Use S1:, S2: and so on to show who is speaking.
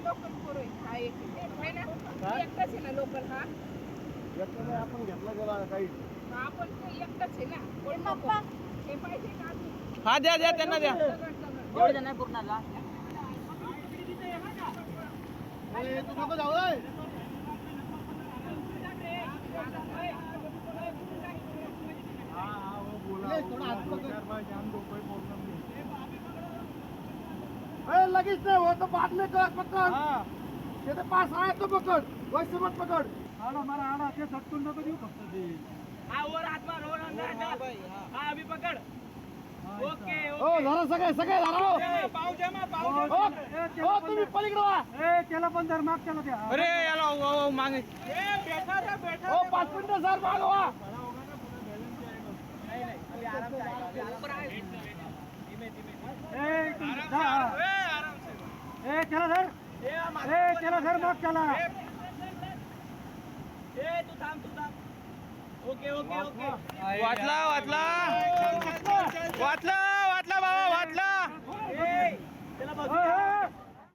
S1: Local पोर हा एक आहे ना, एकटाच आहे ना लोकल हा.
S2: आपण घेतला गेला काही
S1: आपण एकटाच आहे ना. कोण पप्पा हे पाहिजे का?
S3: हा द्या द्या त्यांना द्या.
S4: एवढं नाही पूर्णाला
S2: तू नको जाऊ रे. लगेच नाही हो तो बाद में कर पकड़ तेरे पास आया तो पकड़ वैसे मत पकड़ आड़ा मारा आड़ा ते सटकून नको देऊ फक्त ते
S4: हा वर हात मार वर अंदर हा अभी पकड ओके
S2: ओ जरा सगळे सगळे जरा
S4: पाव जमा
S2: ओ तुम्ही पलीकडे वा
S5: ए त्याला पण धर माग त्याला द्या
S3: अरे याला मागे
S4: बैठा रे बैठा
S2: ओ 5 मिनिटं सर मागवा
S4: अभी आराम से ऊपर आए
S5: ए त्याला धर त्याला धर माग त्याला
S4: तू थांब ओके ओके ओके
S3: वाचला वाचला वाचला